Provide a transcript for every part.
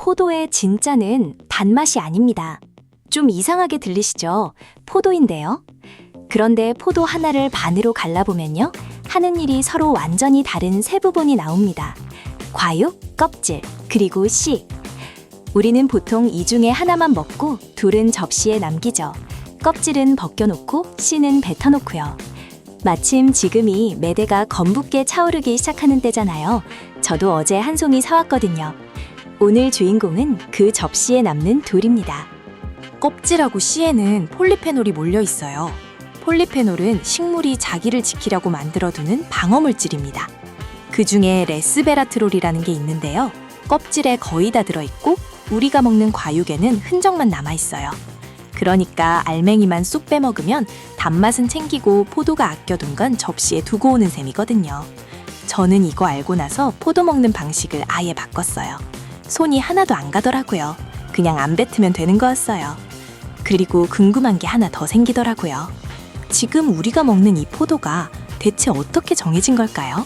포도의 진짜는 단맛이 아닙니다. 좀 이상하게 들리시죠? 포도인데요. 그런데 포도 하나를 반으로 갈라보면요. 하는 일이 서로 완전히 다른 세 부분이 나옵니다. 과육, 껍질, 그리고 씨. 우리는 보통 이 중에 하나만 먹고 둘은 접시에 남기죠. 껍질은 벗겨놓고 씨는 뱉어놓고요. 마침 지금이 매대가 검붉게 차오르기 시작하는 때잖아요. 저도 어제 한 송이 사왔거든요. 오늘 주인공은 그 접시에 남는 둘입니다. 껍질하고 씨에는 폴리페놀이 몰려 있어요. 폴리페놀은 식물이 자기를 지키려고 만들어두는 방어물질입니다. 그 중에 레스베라트롤이라는 게 있는데요. 껍질에 거의 다 들어있고 우리가 먹는 과육에는 흔적만 남아있어요. 그러니까 알맹이만 쏙 빼먹으면 단맛은 챙기고 포도가 아껴둔 건 접시에 두고 오는 셈이거든요. 저는 이거 알고 나서 포도 먹는 방식을 아예 바꿨어요. 손이 하나도 안 가더라고요. 그냥 안 뱉으면 되는 거였어요. 그리고 궁금한 게 하나 더 생기더라고요. 지금 우리가 먹는 이 포도가 대체 어떻게 정해진 걸까요?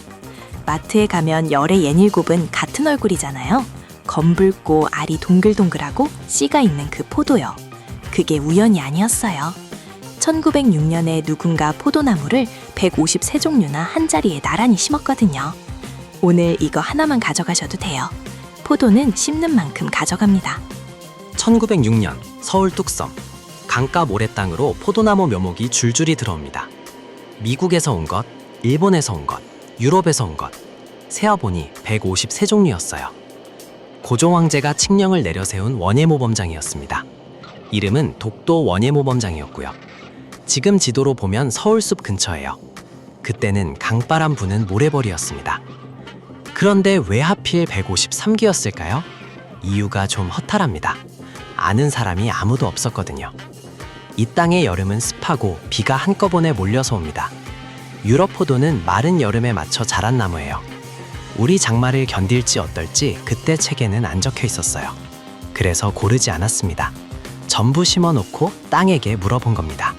마트에 가면 열의 옌일곱은 같은 얼굴이잖아요. 검붉고 알이 동글동글하고 씨가 있는 그 포도요. 그게 우연이 아니었어요. 1906년에 누군가 포도나무를 153종류나 한 자리에 나란히 심었거든요. 오늘 이거 하나만 가져가셔도 돼요. 포도는 씹는 만큼 가져갑니다. 1906년 서울 뚝섬 강가 모래땅으로 포도나무 묘목이 줄줄이 들어옵니다. 미국에서 온 것, 일본에서 온 것, 유럽에서 온 것, 세어보니 153종류였어요. 고종 황제가 칙령을 내려세운 원예모범장이었습니다. 이름은 독도 원예모범장이었고요. 지금 지도로 보면 서울숲 근처예요. 그때는 강바람 부는 모래벌이였습니다. 그런데 왜 하필 153기였을까요? 이유가 좀 허탈합니다. 아는 사람이 아무도 없었거든요. 이 땅의 여름은 습하고 비가 한꺼번에 몰려서 옵니다. 유럽 포도는 마른 여름에 맞춰 자란 나무예요. 우리 장마를 견딜지 어떨지 그때 책에는 안 적혀 있었어요. 그래서 고르지 않았습니다. 전부 심어놓고 땅에게 물어본 겁니다.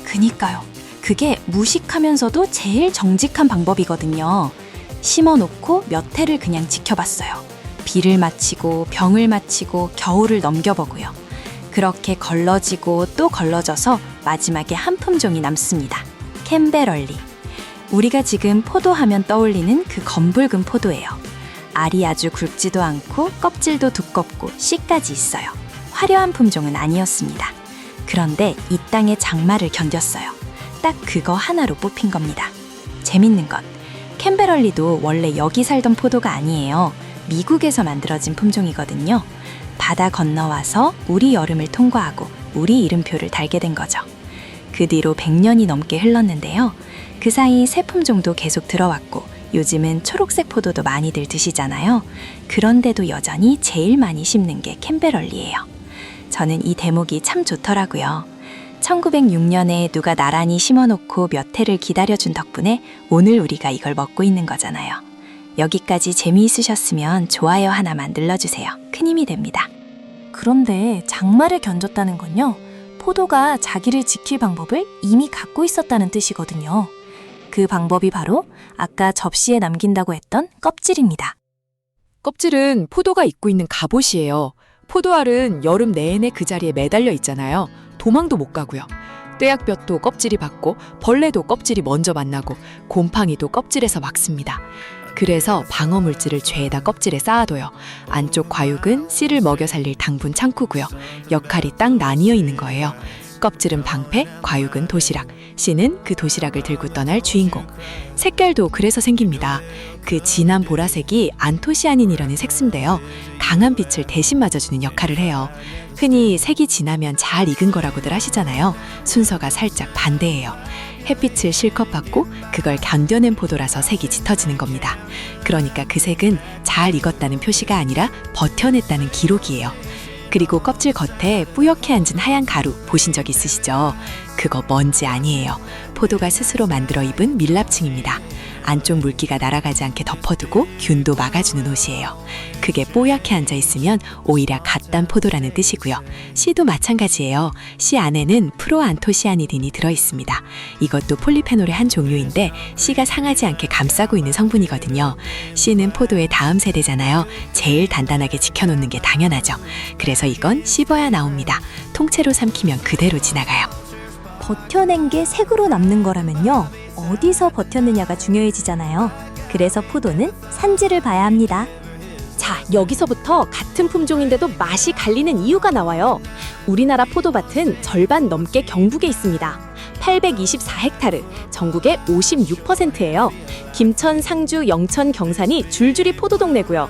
그니까요. 그게 무식하면서도 제일 정직한 방법이거든요. 심어놓고 몇 해를 그냥 지켜봤어요. 비를 맞히고 병을 맞히고 겨울을 넘겨보고요. 그렇게 걸러지고 또 걸러져서 마지막에 한 품종이 남습니다. 캠베럴리. 우리가 지금 포도하면 떠올리는 그 검붉은 포도예요. 알이 아주 굵지도 않고 껍질도 두껍고 씨까지 있어요. 화려한 품종은 아니었습니다. 그런데 이 땅의 장마를 견뎠어요. 딱 그거 하나로 뽑힌 겁니다. 재밌는 건 캠베럴리도 원래 여기 살던 포도가 아니에요. 미국에서 만들어진 품종이거든요. 바다 건너와서 우리 여름을 통과하고 우리 이름표를 달게 된 거죠. 그 뒤로 100년이 넘게 흘렀는데요. 그 사이 새 품종도 계속 들어왔고 요즘은 초록색 포도도 많이들 드시잖아요. 그런데도 여전히 제일 많이 심는 게 캠베럴리예요. 저는 이 대목이 참 좋더라고요. 1906년에 누가 나란히 심어놓고 몇 해를 기다려준 덕분에 오늘 우리가 이걸 먹고 있는 거잖아요. 여기까지 재미있으셨으면 좋아요 하나만 눌러주세요. 큰 힘이 됩니다. 그런데 장마를 견뎠다는 건요. 포도가 자기를 지킬 방법을 이미 갖고 있었다는 뜻이거든요. 그 방법이 바로 아까 접시에 남긴다고 했던 껍질입니다. 껍질은 포도가 입고 있는 갑옷이에요. 포도알은 여름 내내 그 자리에 매달려 있잖아요. 도망도 못 가고요. 떼약볕도 껍질이 받고 벌레도 껍질이 먼저 만나고 곰팡이도 껍질에서 막습니다. 그래서 방어물질을 죄에다 껍질에 쌓아둬요. 안쪽 과육은 씨를 먹여 살릴 당분 창구고요. 역할이 딱 나뉘어 있는 거예요. 껍질은 방패, 과육은 도시락, 씨는 그 도시락을 들고 떠날 주인공. 색깔도 그래서 생깁니다. 그 진한 보라색이 안토시아닌이라는 색소인데요. 강한 빛을 대신 맞아주는 역할을 해요. 흔히 색이 진하면 잘 익은 거라고들 하시잖아요. 순서가 살짝 반대예요. 햇빛을 실컷 받고 그걸 견뎌낸 포도라서 색이 짙어지는 겁니다. 그러니까 그 색은 잘 익었다는 표시가 아니라 버텨냈다는 기록이에요. 그리고 껍질 겉에 뿌옇게 앉은 하얀 가루 보신 적 있으시죠? 그거 먼지 아니에요. 포도가 스스로 만들어 입은 밀랍층입니다. 안쪽 물기가 날아가지 않게 덮어두고 균도 막아주는 옷이에요. 그게 뽀얗게 앉아 있으면 오히려 갓단 포도라는 뜻이고요. 씨도 마찬가지예요. 씨 안에는 프로안토시아니딘이 들어있습니다. 이것도 폴리페놀의 한 종류인데 씨가 상하지 않게 감싸고 있는 성분이거든요. 씨는 포도의 다음 세대잖아요. 제일 단단하게 지켜놓는 게 당연하죠. 그래서 이건 씹어야 나옵니다. 통째로 삼키면 그대로 지나가요. 버텨낸 게 색으로 남는 거라면요. 어디서 버텼느냐가 중요해지잖아요. 그래서 포도는 산지를 봐야 합니다. 자, 여기서부터 같은 품종인데도 맛이 갈리는 이유가 나와요. 우리나라 포도밭은 절반 넘게 경북에 있습니다. 824헥타르, 전국의 56%예요. 김천, 상주, 영천, 경산이 줄줄이 포도 동네고요.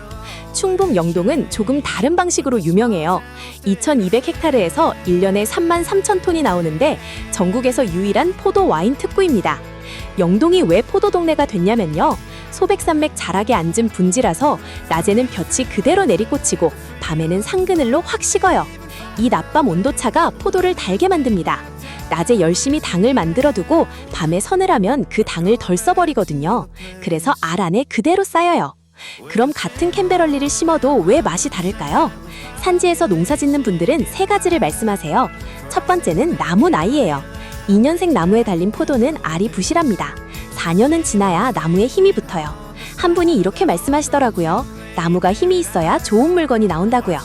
충북 영동은 조금 다른 방식으로 유명해요. 2200헥타르에서 1년에 3만 3천 톤이 나오는데 전국에서 유일한 포도 와인 특구입니다. 영동이 왜 포도 동네가 됐냐면요. 소백산맥 자락에 앉은 분지라서 낮에는 볕이 그대로 내리꽂히고 밤에는 상그늘로 확 식어요. 이 낮밤 온도차가 포도를 달게 만듭니다. 낮에 열심히 당을 만들어두고 밤에 서늘하면 그 당을 덜 써버리거든요. 그래서 알 안에 그대로 쌓여요. 그럼 같은 캔베럴리를 심어도 왜 맛이 다를까요? 산지에서 농사짓는 분들은 세 가지를 말씀하세요. 첫 번째는 나무 나이예요. 2년생 나무에 달린 포도는 알이 부실합니다. 4년은 지나야 나무에 힘이 붙어요. 한 분이 이렇게 말씀하시더라고요. 나무가 힘이 있어야 좋은 물건이 나온다고요.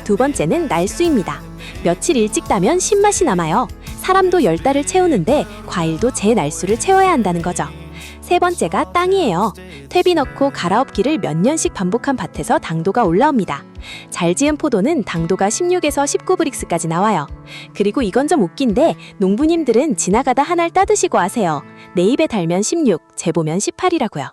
두 번째는 날수입니다. 며칠 일찍 따면 신맛이 남아요. 사람도 10달을 채우는데 과일도 제 날수를 채워야 한다는 거죠. 세 번째가 땅이에요. 퇴비 넣고 갈아엎기를 몇 년씩 반복한 밭에서 당도가 올라옵니다. 잘 지은 포도는 당도가 16에서 19브릭스까지 나와요. 그리고 이건 좀 웃긴데 농부님들은 지나가다 한 알 따드시고 아세요. 내 입에 달면 16, 재보면 18이라고요.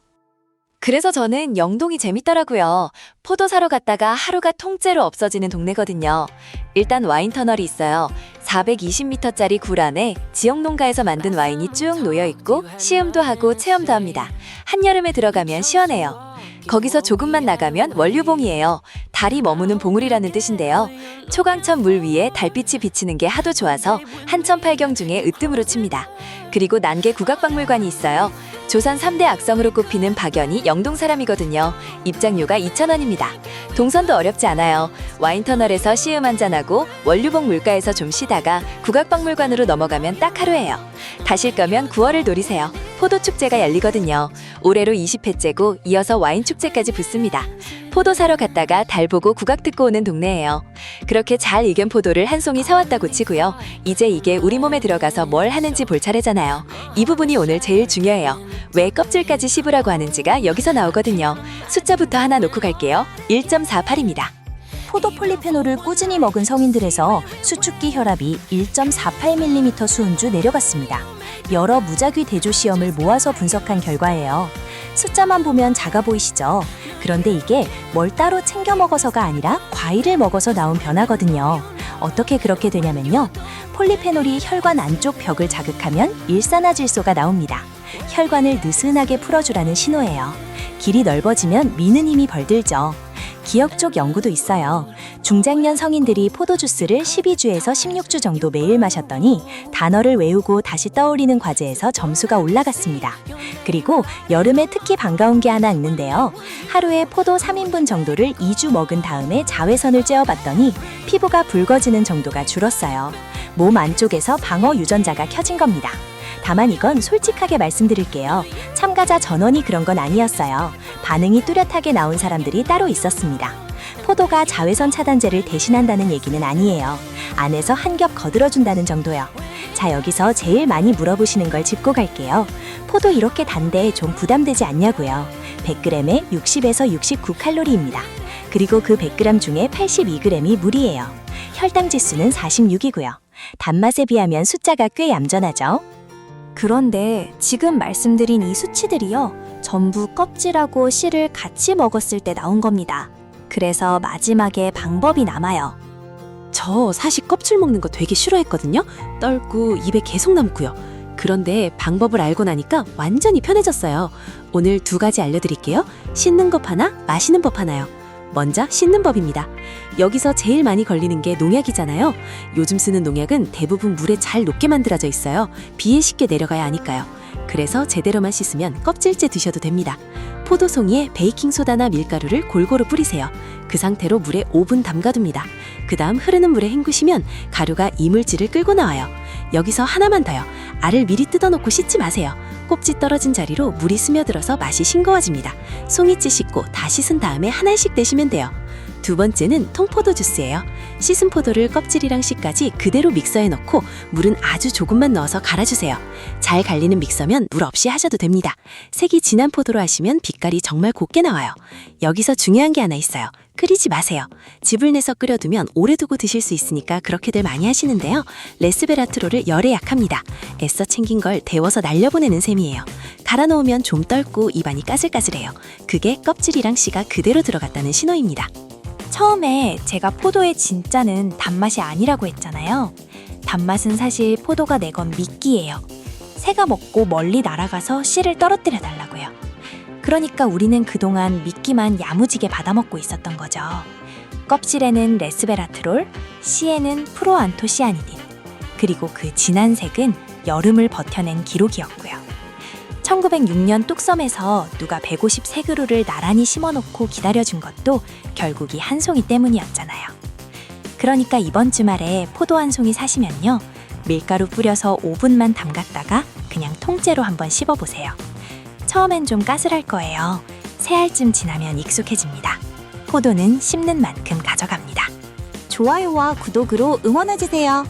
그래서 저는 영동이 재밌더라고요. 포도 사러 갔다가 하루가 통째로 없어지는 동네거든요. 일단 와인 터널이 있어요. 420m짜리 굴 안에 지역 농가에서 만든 와인이 쭉 놓여있고 시음도 하고 체험도 합니다. 한여름에 들어가면 시원해요. 거기서 조금만 나가면 원류봉이에요. 달이 머무는 봉우리라는 뜻인데요. 초강천 물 위에 달빛이 비치는 게 하도 좋아서 한천팔경 중에 으뜸으로 칩니다. 그리고 난계 국악박물관이 있어요. 조선 3대 악성으로 꼽히는 박연이 영동 사람이거든요. 입장료가 2,000원입니다. 동선도 어렵지 않아요. 와인터널에서 시음 한잔하고 원류봉 물가에서 좀 쉬다가 국악박물관으로 넘어가면 딱 하루예요. 가실 거면 9월을 노리세요. 포도축제가 열리거든요. 올해로 20회째고 이어서 와인축제까지 붙습니다. 포도 사러 갔다가 달 보고 국악 듣고 오는 동네예요. 그렇게 잘 익은 포도를 한 송이 사왔다고 치고요. 이제 이게 우리 몸에 들어가서 뭘 하는지 볼 차례잖아요. 이 부분이 오늘 제일 중요해요. 왜 껍질까지 씹으라고 하는지가 여기서 나오거든요. 숫자부터 하나 놓고 갈게요. 1.48입니다. 포도 폴리페놀을 꾸준히 먹은 성인들에서 수축기 혈압이 1.48mm 수은주 내려갔습니다. 여러 무작위 대조 시험을 모아서 분석한 결과예요. 숫자만 보면 작아 보이시죠? 그런데 이게 뭘 따로 챙겨 먹어서가 아니라 과일을 먹어서 나온 변화거든요. 어떻게 그렇게 되냐면요. 폴리페놀이 혈관 안쪽 벽을 자극하면 일산화질소가 나옵니다. 혈관을 느슨하게 풀어주라는 신호예요. 길이 넓어지면 미는 힘이 벌들죠. 기억 쪽 연구도 있어요. 중장년 성인들이 포도주스를 12주에서 16주 정도 매일 마셨더니 단어를 외우고 다시 떠올리는 과제에서 점수가 올라갔습니다. 그리고 여름에 특히 반가운 게 하나 있는데요. 하루에 포도 3인분 정도를 2주 먹은 다음에 자외선을 쬐어봤더니 피부가 붉어지는 정도가 줄었어요. 몸 안쪽에서 방어 유전자가 켜진 겁니다. 다만 이건 솔직하게 말씀드릴게요. 참가자 전원이 그런 건 아니었어요. 반응이 뚜렷하게 나온 사람들이 따로 있었습니다. 포도가 자외선 차단제를 대신한다는 얘기는 아니에요. 안에서 한 겹 거들어준다는 정도요. 자, 여기서 제일 많이 물어보시는 걸 짚고 갈게요. 포도 이렇게 단데 좀 부담되지 않냐고요. 100g에 60에서 69칼로리입니다. 그리고 그 100g 중에 82g이 물이에요. 혈당 지수는 46이고요. 단맛에 비하면 숫자가 꽤 얌전하죠. 그런데 지금 말씀드린 이 수치들이요. 전부 껍질하고 씨를 같이 먹었을 때 나온 겁니다. 그래서 마지막에 방법이 남아요. 저 사실 껍질 먹는 거 되게 싫어했거든요. 떨고 입에 계속 남고요. 그런데 방법을 알고 나니까 완전히 편해졌어요. 오늘 두 가지 알려드릴게요. 씻는 법 하나, 마시는 법 하나요. 먼저 씻는 법입니다. 여기서 제일 많이 걸리는 게 농약이잖아요. 요즘 쓰는 농약은 대부분 물에 잘 녹게 만들어져 있어요. 비에 쉽게 내려가야 하니까요. 그래서 제대로만 씻으면 껍질째 드셔도 됩니다. 포도송이에 베이킹소다나 밀가루를 골고루 뿌리세요. 그 상태로 물에 5분 담가둡니다. 그 다음 흐르는 물에 헹구시면 가루가 이물질을 끌고 나와요. 여기서 하나만 더요. 알을 미리 뜯어놓고 씻지 마세요. 껍질 떨어진 자리로 물이 스며들어서 맛이 싱거워집니다. 송이째 씻고 다 씻은 다음에 한 알씩 내시면 돼요. 두 번째는 통포도 주스예요. 씻은 포도를 껍질이랑 씨까지 그대로 믹서에 넣고 물은 아주 조금만 넣어서 갈아주세요. 잘 갈리는 믹서면 물 없이 하셔도 됩니다. 색이 진한 포도로 하시면 빛깔이 정말 곱게 나와요. 여기서 중요한 게 하나 있어요. 끓이지 마세요. 즙을 내서 끓여두면 오래 두고 드실 수 있으니까 그렇게들 많이 하시는데요. 레스베라트롤을 열에 약합니다. 애써 챙긴 걸 데워서 날려보내는 셈이에요. 갈아 놓으면 좀 떫고 입안이 까슬까슬해요. 그게 껍질이랑 씨가 그대로 들어갔다는 신호입니다. 처음에 제가 포도의 진짜는 단맛이 아니라고 했잖아요. 단맛은 사실 포도가 내건 미끼예요. 새가 먹고 멀리 날아가서 씨를 떨어뜨려 달라고요. 그러니까 우리는 그동안 미끼만 야무지게 받아먹고 있었던 거죠. 껍질에는 레스베라트롤, 씨에는 프로안토시아니딘, 그리고 그 진한 색은 여름을 버텨낸 기록이었고요. 1906년 뚝섬에서 누가 153그루를 나란히 심어놓고 기다려준 것도 결국 이 한 송이 때문이었잖아요. 그러니까 이번 주말에 포도 한 송이 사시면요. 밀가루 뿌려서 5분만 담갔다가 그냥 통째로 한번 씹어보세요. 처음엔 좀 까슬할 거예요. 3알쯤 지나면 익숙해집니다. 포도는 씹는 만큼 가져갑니다. 좋아요와 구독으로 응원해주세요.